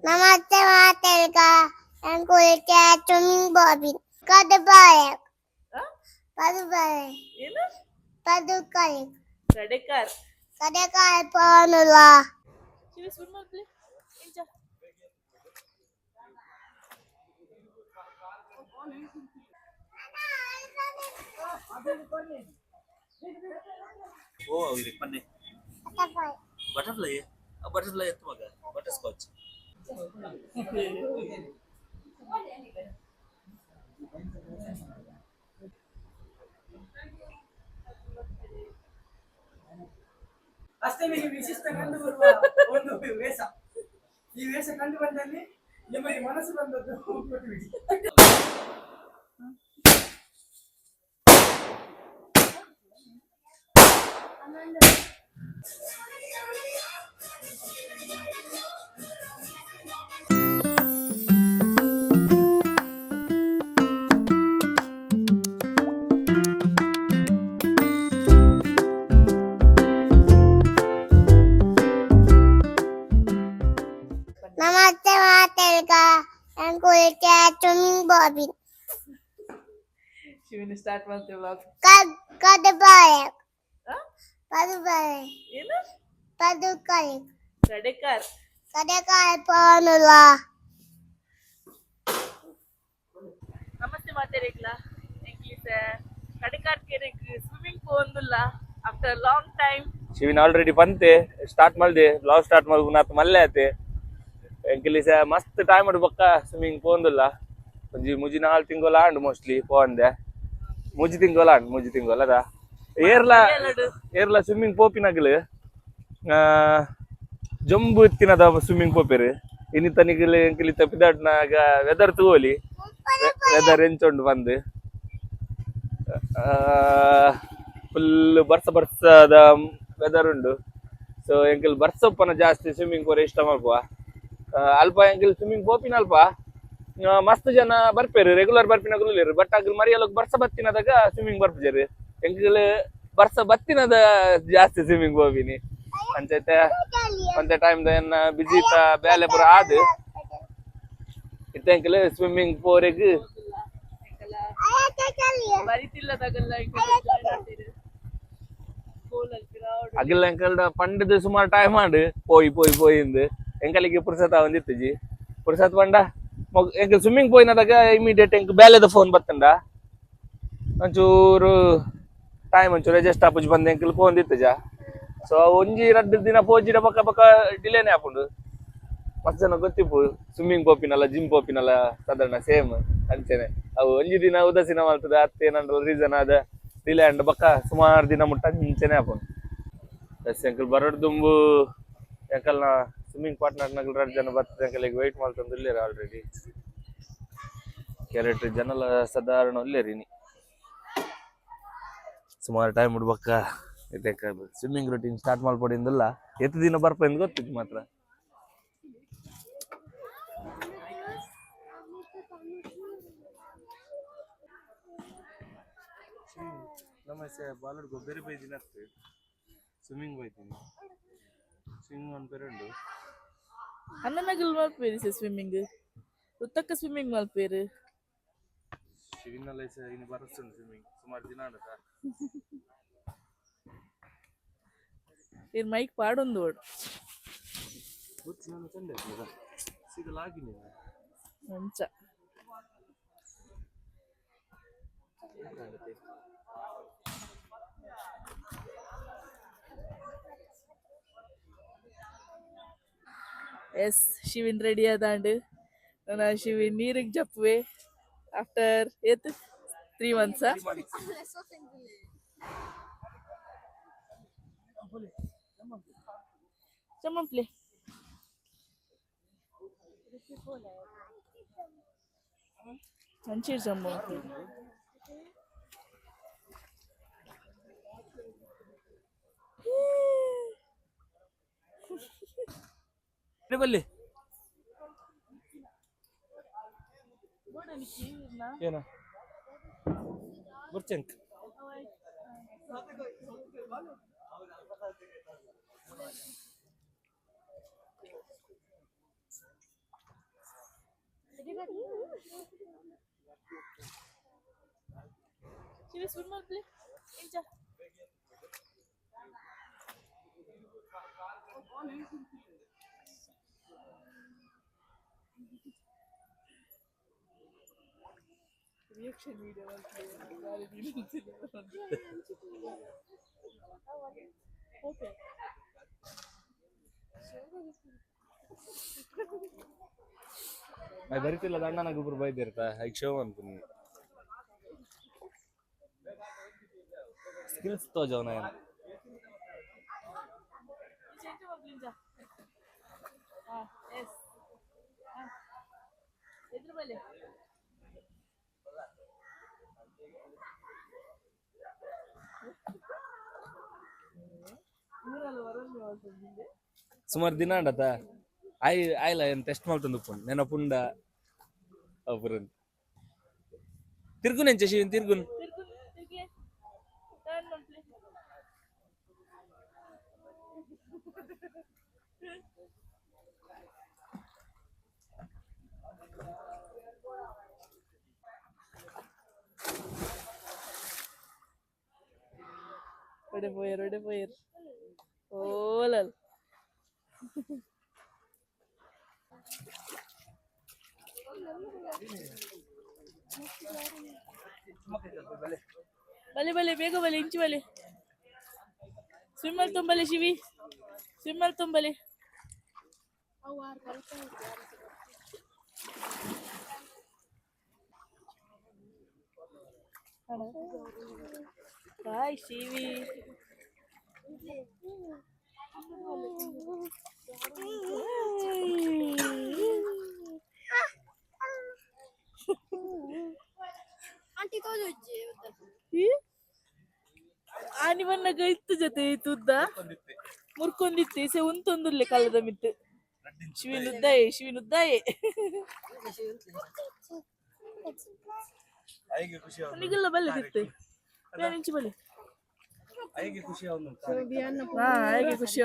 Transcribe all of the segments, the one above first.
Namaste Materka and Kulcha Tuning Bobby. Kadabayak. Padubayak. Padukalik. Kadakar Panula. Oh, ini apa nih? Butterfly ya? Butterfly itu mah butterscotch. ಅಷ್ಟೇ ನಿಮಗೆ ವಿಶಿಷ್ಟ ಕಂಡು ಬರುವ ಒಂದು ವೇಷ. ಈ ವೇಷ ಕಂಡು ಬಂದಲ್ಲಿ ನಿಮಗೆ ಮನಸ್ಸು ಬಂದದ್ದು ಕೊಟ್ಟುಬಿಡಿ. Namaste Materka and Kulcha Tuning Bobby. She will start with the vlog. Kadabayak. Huh? Padubayak. ಏನು? Padukalik. ಕಡೆಕರ್. Kadakar Panula. ನಮಸ್ತೆ ಮಾತಾಡಿಕ್ಲ ಎಂಕ್ಲಿಸ ಕಡೆಕಾರ್ ಕೆರೆಗೆ ಸ್ವಿಮ್ಮಿಂಗ್ ಪೋಂದುಲ್ಲ after long time. Shivin already ಬಂತೆ ಸ್ಟಾರ್ಟ್ ಮಾಡಿದೆ ಬ್ಲಾಗ್ ಸ್ಟಾರ್ಟ್ ಮಾಡಿ ನಾತ್ ಮಲ್ಲೆ ಆತೆ ಎಂಕಲಿಸ ಮಸ್ತ್ ಟೈಮ್ ಮಾಡಿ ಬೊಕ್ಕ ಸ್ವಿಮ್ಮಿಂಗ್ ಪೋಂದುಲ್ಲ ಒಂಜಿ ಮುಜಿ 4 ತಿಂಗೋಲ ಆಂಡ್ ಮೋಸ್ಟ್ಲಿ ಪೋಂದೆ ಮುಜಿ ತಿಂಗೋಲ ಅದ ಏರ್ಲ ಸ್ವಿಮ್ಮಿಂಗ್ ಪೋಪಿನಗಲು ಜಂಬು ಎತ್ತಿನದ ಸ್ವಿಮ್ಮಿಂಗ್ ಪೋಪೆರು ಇನ್ನಿತನಿಗಲು ಎಂಕಲಿ ತಪ್ಪಿದಾಡ್ನಾಗ ವೆದರ್ ತಗೋಲಿ ವೆದರ್ ಎಂಚೊಂಡು ಬಂದು ಫುಲ್ ಬರ್ಸದ ವೆದರ್ ಉಂಡು ಸೊ ಎಂಕಲ್ ಬರ್ಸಪ್ಪನ ಜಾಸ್ತಿ ಸ್ವಿಮ್ಮಿಂಗ್ ಪೋರೆ ಇಷ್ಟ ಮಲ್ಪುವ ಅಲ್ಪ ಎಂಕಲ್ ಸ್ವಿಮ್ಮಿಂಗ್ ಪೋಪಿನ ಅಲ್ಪ ಮಸ್ತ್ ಜನ ಬರ್ಪೇರು ರೆಗ್ಯುಲರ್ ಬರ್ಪಿನ ಗುಲ್ಲೇರು ಬಟ್ ಅಗ್ಲು ಮರಿಯಲ್ಲೋಗಿ ಬರ್ಸ ಬತ್ತಿನದಾಗ ಸ್ವಿಮ್ಮಿಂಗ್ ಬರ್ಪಿಜರು ಎಂಕಲ್ ಬರ್ಸ ಬತ್ತಿನದ ಜಾಸ್ತಿ ಸ್ವಿಮ್ಮಿಂಗ್ ಪೋಪಿನಿ ಅಂಚೈತೆ ಒಂದೇ ಟೈಮ್ ಏನ ಬಿಜಿ ಬೇಲೆ ಪುರ ಆದ್ ಇತ್ತ ಎಂಕಲ್ ಸ್ವಿಮ್ಮಿಂಗ್ ಪೋರೆಗ್ ಬರಿತಿಲ್ಲದಾಗಲ್ಲ ಅಗಲ್ ಎಂಕಲ್ ಪಂಡದ ಸುಮಾರು ಟೈಮ್ ಆಂಡ್ ಪೋಯಿ ಎಂಕಲಿಗೆ ಪುರ್ಸತ್ ಒಂದಿತ್ತಜಿ ಪುರ್ಸತ್ ಪಂಡ ಎಂಕಲ್ ಸ್ವಿಮ್ಮಿಂಗ್ ಪೋಯಿನದಾಗ ಇಮಿಡಿಯೇಟ್ ಎಂಕ್ ಬೇಲೆದ ಫೋನ್ ಬತ್ತಂಡ ಒಂಚೂರು ಟೈಮ್ ಒಂಚೂರು ಅಡ್ಜಸ್ಟ್ ಆಪುಜಿ ಬಂದ ಎಂಕಲ್ ಫೋನ್ ದಿತ್ತಜ ಸೊ ಒಂಜಿ 2 ದಿನ ಪೋಜಿಡ ಪಕ್ಕ ಡಿಲೇನೆ ಆಪುಂಡು ಮಸ್ತ್ ಜನ ಗೊತ್ತಿಪ್ಪು ಸ್ವಿಮ್ಮಿಂಗ್ ಪೋಪಿನಲ್ಲ ಜಿಮ್ ಪೋಪಿನಲ್ಲ ಸಾಧಾರಣ ಸೇಮ್ ಅಂಚೆನೆ ಅವು ಒಂಜಿ ದಿನ ಉದಾಸೀನ ಮಾಡ್ತದೆ ಅತ್ತೇನಂದ್ರೆ ರೀಸನ್ ಆದ ಡಿಲೇ ಅಂಡ್ ಬಕ್ಕ ಸುಮಾರು ದಿನ ಮುಟ್ಟ ಮುಂಚೆನೆ ಆಪುಂಡು ಎಸ್ ಎಂಕಲ್ ಬರೋಡ್ ದುಂಬು ಎಂಕಲ್ನ ಸ್ವಿಮ್ಮಿಂಗ್ ಪಾರ್ಟ್ನರ್ ನಗಲ್ 2 ಜನ ಬರ್ತದೆ ಎಂಕಲಿಗೆ ವೆಯ್ಟ್ ಮಾಡ್ತಂದು ಇಲ್ಲೇರ ಆಲ್ರೆಡಿ ಕ್ಯಾರೆಟ್ ಜನಲ ಸಾಧಾರಣ ಇಲ್ಲೇರಿನಿ ಸುಮಾರು ಟೈಮ್ ಬಿಡ್ಬಕ್ಕ ಇದಕ್ಕೆ ಸ್ವಿಮ್ಮಿಂಗ್ ರೂಟೀನ್ ಸ್ಟಾರ್ಟ್ ಮಾಡ್ಕೊಡಿಂದಿಲ್ಲ ಎತ್ತು ದಿನ ಬರ್ಪ ಎಂದು ಗೊತ್ತಿತ್ತು ಮಾತ್ರ ನಮಸ್ತೆ ಬಾಲಡ್ ಬೇರೆ ಬೈದಿನ ಸ್ವಿಮ್ಮಿಂಗ್ ಬೈತೀನಿ ಸ್ವಿಮ್ಮಿಂಗ್ ಅನ್ಪೇರುಂಡು ಅಣ್ಣನಗಲ್ ಮಲ್ಪೇರಿ ಸ್ವಿಮ್ಮಿಂಗ್ ಉತ್ತಕ್ಕ ಸ್ವಿಮ್ಮಿಂಗ್ ಮಲ್ಪೇರು ಶಿವಿನಲ್ಲ ಇನ್ನು ಬರಸ್ತುಂಡು ಸ್ವಿಮ್ಮಿಂಗ್ ಸುಮಾರು ದಿನ ಆಡತ ಏನ್ ಮೈಕ್ ಪಾಡೊಂದು ಓಡು ನಾನು ಚಂದ ಸಿಗಲಾಗಿನಿ ಮಂಚ ಎಸ್ ಶಿವಿನ್ ರೆಡಿ ಆದಾಂಡು ನಾನು ಶಿವಿನ್ ನೀರಿಗೆ ಜಪ್ಪುವೆ ಆಫ್ಟರ್ 3 months ಚಮ್ಮಂಪ್ಲೆ ಹಂಚೀರ್ ಜಮ್ಮು ಬಲ್ಲಿ ಏನ ಬರ್ಚಂಕ್ ಶಿವಿ ಸ್ವಿಮ್ ಮಾಡ್ಲಿ ಇಂಚ ರಿಯಾಕ್ಷನ್ ವಿಡಿಯೋ ಓಕೆ ಬರಿತಿಲ್ಲ ಅಣ್ಣನಾಗ ಒಬ್ರು ಬೈದಿರ್ತಾ ಈಗ ಶೋ ಅಂತೀನಿ ಸ್ಕಿಲ್ಸ್ ತೋಜವನ ಎದುರು ಬಲೆ ಸುಮಾರು ದಿನ ಅಂಡತ ಆಯ್ಲ ಏನ್ ಟೆಸ್ಟ್ ಮಾಡ್ತಂದು ನೆನಪುಂಡ ಅಪುರನ್ ತಿರ್ಗುನ್ ಎಂಚ ಶಿವನ್ ತಿರ್ಗುನ್ Ode poyer. Oh lal. Bale ಬೇಗ ಬಲೆ ಇಂಚು ಬಲೆ swimmer ತುಂಬಲೆ Shivi swimmer ತುಂಬಲೆ hi Shivi aunty ತೋಜು ಆನಿ ಬನ್ನಗ ಇತ್ತು ಜೊತೆ ತುದ್ದ ಮುರ್ಕೊಂದಿತ್ತೆ ಸೆ ಉಂತೊಂದುಲ್ಲೆ ಕಲ್ಲದ ಮಿತ್ತು ಶಿವಿನುದ್ದಾಯೆ ನಿಗಲ್ಲ ಬಲ್ಲದಿತ್ತೆ ಇಂಚು ಬಲ್ಲಿ ಐಗೆ ಖುಷಿ ಹಾಗೆ ಖುಷಿ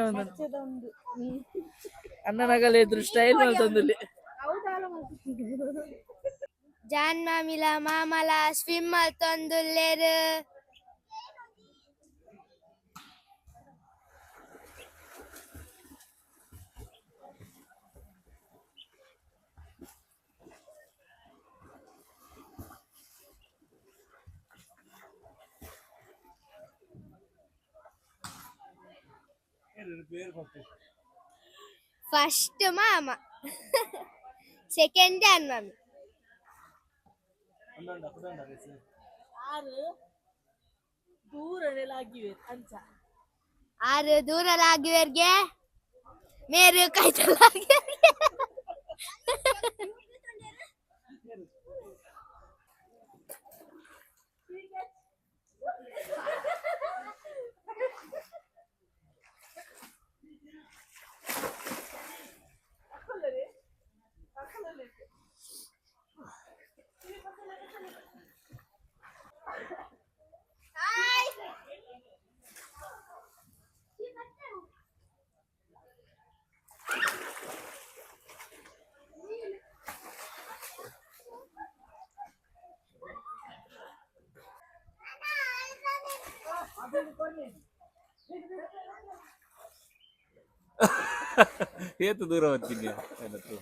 ಅಣ್ಣನಗಲ್ಲ ಇದ್ರು ಸ್ಟೈಲ್ ಮಾಡ್ತಂದಲ್ಲಿ ಜಾನ್ ಮಾಮಿಲ ಮಾಮಲ ಸ್ವಿಮ್ ತಂದುಲ್ಲೇರು ಫಸ್ಟ್ ಮಾಮ ಸೆಕೆಂಡ್ ಜಾನ್ ಮಾಮಿ ಆರು ದೂರಲಾಗಿವೆರ್ಗೆ ಮೇರು ಕೈತಲಾಗಿವೆರ್ಗೆ ಏತು ದೂರ ಹೋಗ್ತೀನಿ ಏನತ್ತು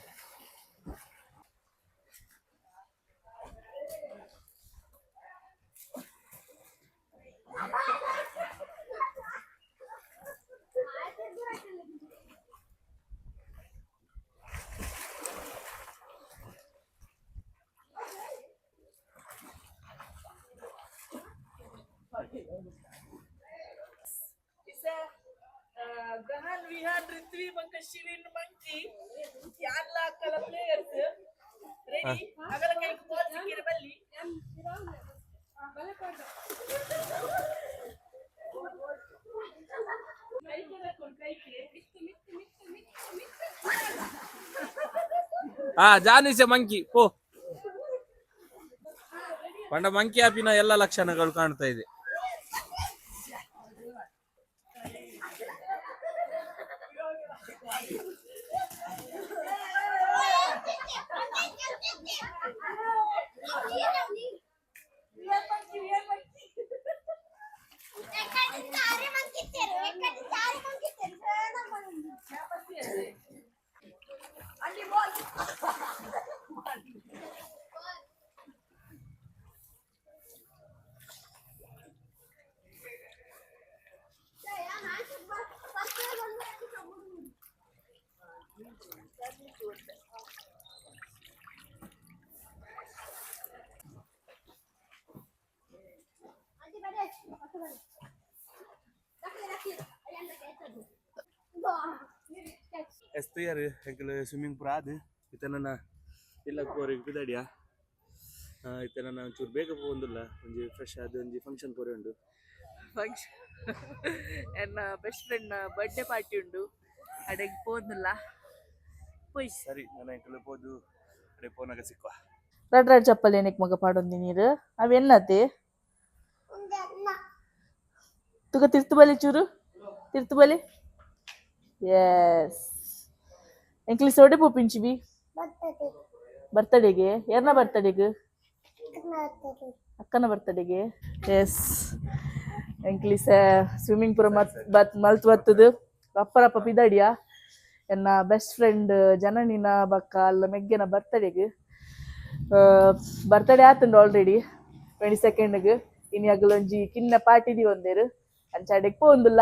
Gahan Vihan Ritvi Manka Shivin Monkey Yanla Kala players ready agala kai ball sikire balli ಜಾನಿಸೆ ಮಂಕಿ ಓ ಪಂಡ ಮಂಕಿ ಆಪಿನ ಎಲ್ಲ ಲಕ್ಷಣಗಳು ಕಾಣ್ತಾ ಇದೆ Esto ya el swimming pool ada. Kita nana ಇಲ್ಲ ಕೋರಿಗೆ ಬಿದಾಡಿಯಾ ಇತ್ತೆ ನಾನು ಒಂಚೂರು ಬೇಗ ಹೋಗಂದಿಲ್ಲ ಒಂಜಿ ಫ್ರೆಶ್ ಆದ ಒಂಜಿ ಫಂಕ್ಷನ್ ಪೋರೆ ಉಂಡು ಫಂಕ್ಷನ್ ಎನ್ನ ಬೆಸ್ಟ್ ಫ್ರೆಂಡ್ ಬರ್ಡೇ ಪಾರ್ಟಿ ಉಂಡು ಅಡೆಗೆ ಪೋಂದಿಲ್ಲ ಪೊಯ್ ಸರಿ ನಾನು ಎಂಕಲ್ ಪೋದು ಅಡೆ ಪೋನಾಗ ಸಿಕ್ಕುವ ರಡ್ ರಡ್ ಚಪ್ಪಲ್ ಏನಕ್ಕೆ ಮಗ ಪಾಡೊಂದಿ ನೀರು ಅವೆನ್ನತೆ ತುಗ ತಿರ್ತು ಬಲಿ ಚೂರು ತಿರ್ತು ಬಲಿ ಎಸ್ ಎಂಕ್ಲಿ ಸೋಡೆ ಪೋಪಿಂಚಿವಿ ಬರ್ತಡೇಗೆ ಯಾರನ್ನ ಬರ್ತಡೇಗೆ ಅಕ್ಕನ ಬರ್ತಡೇಗೆ ಎಸ್ ಎಂಕ್ಲಿ ಸ್ವಿಮ್ಮಿಂಗ್ ಪೂರ ಮಲ್ತು ಬತ್ತದು ರಪ್ಪ ರಪ್ಪ ಪಿದಾಡಿಯಾ ಎನ್ನ ಬೆಸ್ಟ್ ಫ್ರೆಂಡ್ ಜನನಿನ ಬಕ್ಕ ಅಲ್ಲ ಮೆಗ್ಗೆನ ಬರ್ತಡೇಗೆ ಬರ್ತಡೇ ಆತುಂಡು ಆಲ್ರೆಡಿ 22ಗೆ ಇನ್ನು ಅಗಲೊಂಜಿ ಕಿನ್ನ ಪಾರ್ಟಿ ದಿ ಒಂದೇರು ಅಂಚಾಡೆಗೆ ಪೋಂದುಲ್ಲ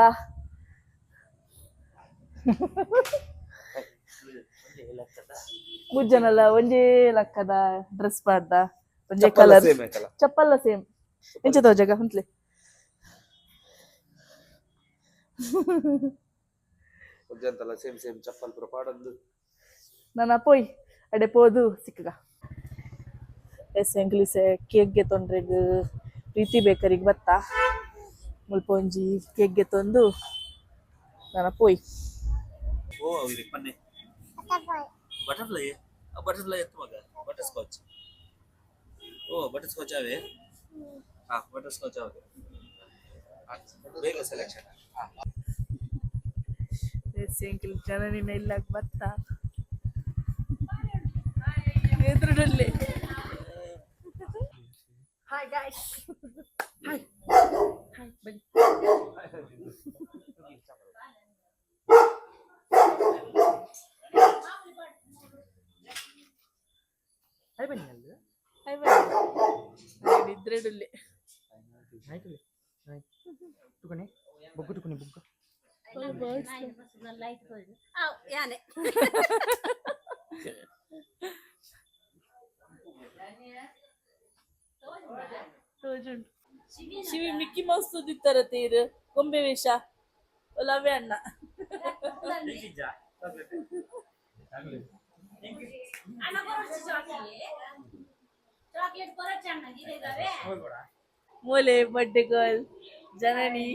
ಮುಜ್ಜನಲ್ಲ ಒಂಜೇ ಲಕ್ಕದ ಡ್ರೆಸ್ ಪಾಡ್ದ ಒಂಜೇ ಕಲರ್ ಚಪ್ಪಲ್ಲ ಸೇಮ್ ಎಂಚ ತೋಜಗ ಹುಂತ್ಲೆ ಉಜ್ಜಂತಲ್ಲ ಸೇಮ್ ಸೇಮ್ ಚಪ್ಪಲ್ ಪೂರ ಪಾಡೊಂದು ನನ್ನ ಪೋಯ್ ಅಡೆ ಪೋದು ಸಿಕ್ಕಗ ಎಸ್ ಎಂಕ್ಲಿಸೆ ಕೇಕ್ಗೆ ತೊಂದ್ರೆಗ್ ಪ್ರೀತಿ ಬೇಕರಿಗೆ ಬತ್ತ ಮುಲ್ಪ ಒಂಜಿ ಕೇಕ್ಗೆ ತೊಂದು ನನ್ನ ಪೋಯ್ ಓ ಅವ್ರಿಗೆ ಬನ್ನಿ ಬಟರ್ಫ್ಲೈ ಬಟರ್ಫ್ಲೈ ಎತ್ತು ಮಗ ಬಟರ್ ಸ್ಕಾಚ್ ಓ ಬಟರ್ ಸ್ಕಾಚ್ ಅವೇ ಹಾ ಬಟರ್ ಸ್ಕಾಚ್ ಅವೇ ಬೇಗ ಸೆಲೆಕ್ಷನ್ ಎಸ್ ಎಂಕ್ಲಿ ಜನನಿನ ಇಲ್ಲಾಗ ಬತ್ತ ಎದುರುಡಲ್ಲಿ ಹಾಯ್ ಗಾಯ್ಸ್ ಹಾಯ್ ಹಾಯ್ ಬನ್ನಿ ಹಾಯ್ ಬನ್ನಿ ಅಲ್ಲ ಹಾಯ್ ಬನ್ನಿ ನಿದ್ರೆಡುಲ್ಲಿ ತುಕನೆ ಬೊಗ್ಗು ತುಕನೆ ಬೊಗ್ಗು ಯಾನೆ ತೋಜುಂಡು ಶಿವಿ ಮಿಕ್ಕಿ ಮೌಸ್ ತುದಿತ್ತಾರ ತೀರು ಗೊಂಬೆ ವೇಷ ಒಲವೇ ಅಣ್ಣ ಮೂಲೆ ಬರ್ಡೇ ಗರ್ಲ್ ಜನನಿ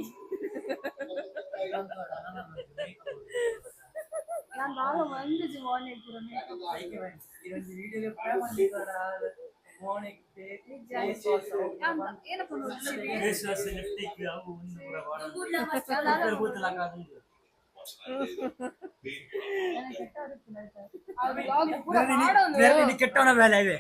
ಕೆಟ್ಟವನ ಬೇಲೆ ಇವೆ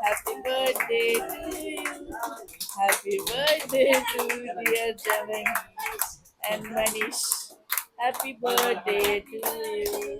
Happy birthday to you. Happy birthday to dear Javan and Manish. Happy birthday to you.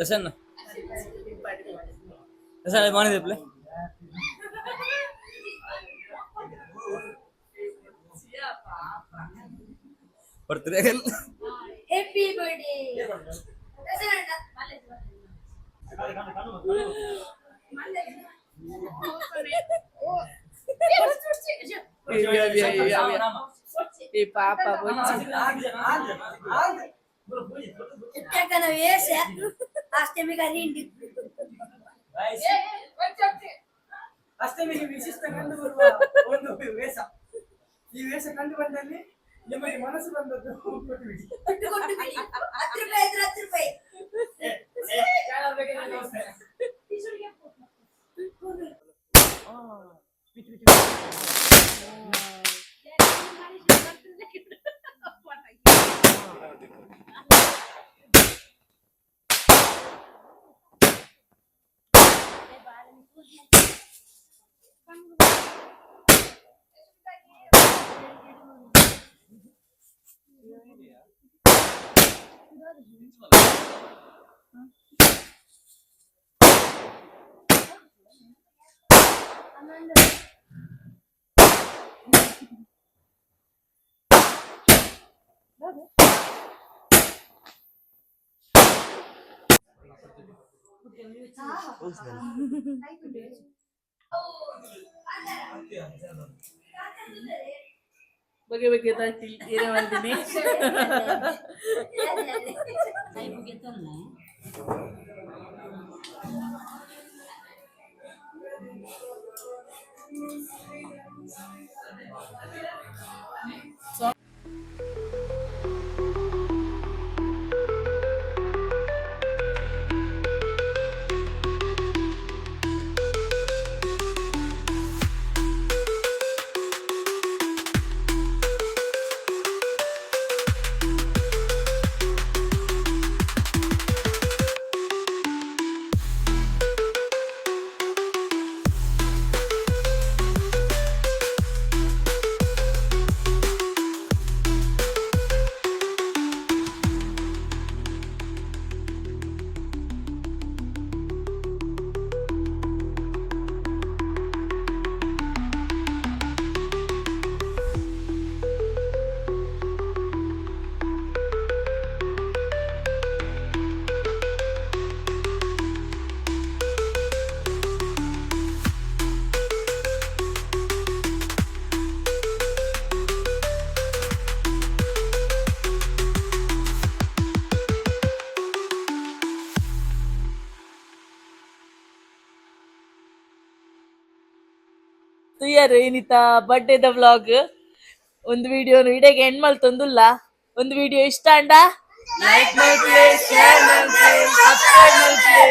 Darshan Darshan ಮಾಡಿದೆ ಪ್ಲೇ ಬರ್ತಾರೆ ಹ್ಯಾಪಿ ಬರ್ಡೇ ಈ ಪಾಪ ಬೊಚ್ಚಿ. ಅಷ್ಟಮಿಗೆ ವಿಶಿಷ್ಟ ಕಂಡು ಬರುವ ಒಂದು ವೇಷ. ಈ ವೇಷ ಕಂಡು ಬಂದಲ್ಲಿ ನಿಮಗೆ ಮನಸ್ಸು ಬಂದದ್ದು ಕೊಟ್ಟುಬಿಡಿ. ಬಗೆ ಬಗೆ ತಟ್ಟಿ ಏನೇ ಮಾಡ್ತೀನಿ. ತುಯ್ಯಾರು ಏನಿತ್ತ ಬರ್ಡೇದ ವ್ಲಾಗ್ ಒಂದು ವಿಡಿಯೋಗೆ ಎಂಡ್ ಮಲ್ತೊಂದುಲ್ಲ. ಒಂದು ವಿಡಿಯೋ ಇಷ್ಟ ಅಂಡ ಲೈಕ್ ಮಲ್ಪೆ, ಶೇರ್ ಮಲ್ಪೆ, ಸಬ್ಸ್ಕ್ರೈಬ್ ಮಲ್ಪೆ.